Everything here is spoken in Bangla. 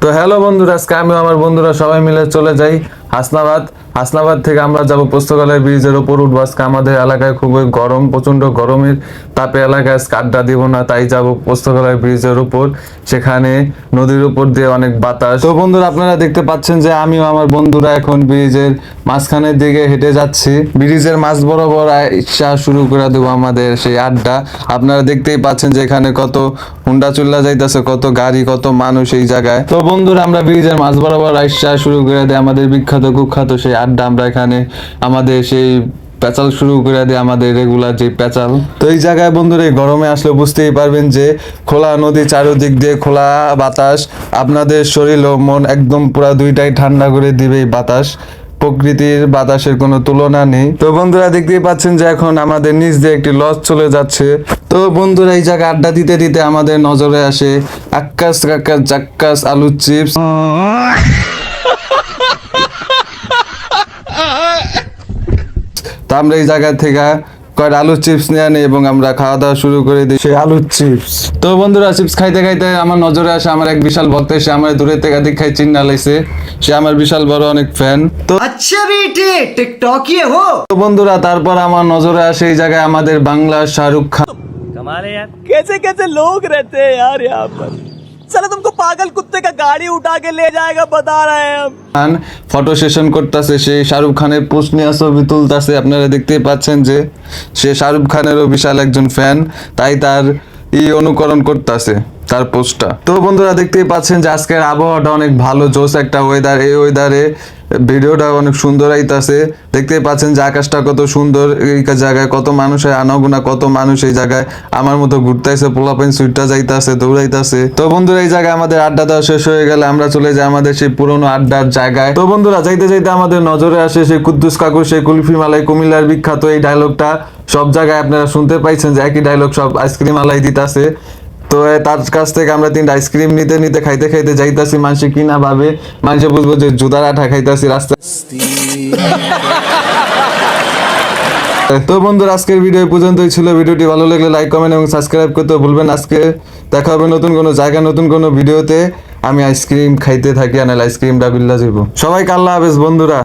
তো হ্যালো বন্ধুরা, আজকে আমি আমার বন্ধুরা সবাই মিলে চলে যাই হাসনাবাদ। হাসনাবাদ থেকে আমরা যাব পুস্তকালয় ব্রিজের ওপর উঠবো। আজকে আমাদের এলাকায় খুবই গরম, প্রচন্ড গরমের তাপে এলাকায় আজকে আড্ডা দিব না, তাই যাব পুস্তকালয় ব্রিজের উপর। সেখানে নদীর উপর দিয়ে অনেক বাতাস। তো বন্ধুরা, আপনারা দেখতে পাচ্ছেন যে আমিও আমার বন্ধুরা এখন ব্রিজের মাঝখানের দিকে হেঁটে যাচ্ছি। ব্রিজের মাঝ বরাবর ইচ্ছা শুরু করে দেবো আমাদের সেই আড্ডা। আপনারা দেখতেই পাচ্ছেন যে এখানে কত হুন্ডা চুল্লা যাইতেছে, কত গাড়ি, কত মানুষ এই জায়গায়। তো বন্ধুরা, আমরা ব্রিজের মাঝ বরাবর আইসা শুরু করে দেয় আমাদের বিখ্যাত কুখ্যাত সেই আড্ডা। আমরা এখানে আমাদের সেই পেঁচাল শুরু করে দেয়, আমাদের রেগুলার যে পেঁচাল। তো এই জায়গায় বন্ধুরা এই গরমে আসলে বুঝতেই পারবেন যে খোলা নদী, চারিদিক দিয়ে খোলা বাতাস, আপনাদের শরীর ও মন একদম পুরা দুইটাই ঠান্ডা করে দিবে এই বাতাস। প্রকৃতির বাতাসের কোনো তুলনা নেই। তো বন্ধুরা, দেখতেই পাচ্ছেন যে এখন আমাদের নিচ দিয়ে একটি লঞ্চ চলে যাচ্ছে। তো বন্ধুরা, এই জায়গায় আড্ডা দিতে দিতে আমাদের নজরে আসে আক্কাস কাক্কাস জাক্কাস আলুর চিপস। তো আমরা এই জায়গা থেকে কয়েকটা আলুর চিপস নিয়ে আনি এবং আমরা খাওয়া দাওয়া শুরু করে দিই সেই আলুর চিপস। তো বন্ধুরা, চিপস খাইতে খাইতে আমার নজরে আসে আমার এক বিশাল ভক্ত। সে আমার দূরে থেকে দেখাই চিন্না লাইছে, সে আমার বিশাল বড় অনেক ফ্যান। তো আচ্ছা বেটে টিকটকিয়ে হো। তো বন্ধুরা, তারপর আমার নজরে আসে এই জায়গায় আমাদের বাংলা শাহরুখ খান। कमाल है यार, कैसे कैसे लोग रहते हैं यार यहाँ पर। चलो तुमको पागल कुत्ते का गाड़ी उठा के ले जाएगा, बता रहे हैं हम। ফটো সেশন করতেছে, সেই শাহরুখ খানের পোস্ট নিয়ে ছবি তুলতেছে। আপনারা দেখতেই পাচ্ছেন যে সে শাহরুখ খানেরও বিশাল একজন ফ্যান, তাই তার অনুকরণ করতেছে তার পোস্টটা। তো বন্ধুরা, দেখতেই পাচ্ছেন যে আজকের আবহাওয়াটা অনেক ভালো, জোস একটা ওয়েদার। এই ওয়েদারে ভিডিওটা অনেক সুন্দর আইতাছে। দেখতেই পাচ্ছেন যে আকাশটা কত সুন্দর, এই জায়গায় কত মানুষের আনাগোনা, কত মানুষ এই জায়গায় আমার মতো ঘুরতেছে, পোলাপাইন সুইটটা যাইতাছে, দৌড়াইতাছে। তো বন্ধুরা, এই জায়গায় আমাদের আড্ডা দেওয়া শেষ হয়ে গেলে আমরা চলে যাই আমাদের সেই পুরনো আড্ডার জায়গায়। তো বন্ধুরা, যাইতে যাইতে আমাদের নজরে আসে সেই কুদ্দুস কাকুর সেই কুলফি মালাই কুমিল্লার বিখ্যাত এই ডায়লগটা। সব জায়গায় আপনারা শুনতে পাইছেন যে একই ডায়লগ, সব আইসক্রিম আলাই দিতাছে। তো তার কাছ থেকে আমরা 3টা আইসক্রিম নিতে নিতে খাইতে খাইতে যাইতাছি। মানুষে কিনা ভাবে, মানুষে বুঝবো যে জুদার আঠা খাইতাছি রাস্তায়। তো বন্ধুরা, আজকের ভিডিও পর্যন্তই ছিল। ভিডিওটি ভালো লাগলে লাইক, কমেন্ট এবং সাবস্ক্রাইব করতে ভুলবেন। আজকে দেখা হবে নতুন কোনো জায়গা, নতুন কোনো ভিডিওতে। আমি আইসক্রিম খাইতে থাকি, আনাল আইসক্রিমটা বিল্লা যাইব। সবাইকে আল্লাহ হাফেজ বন্ধুরা।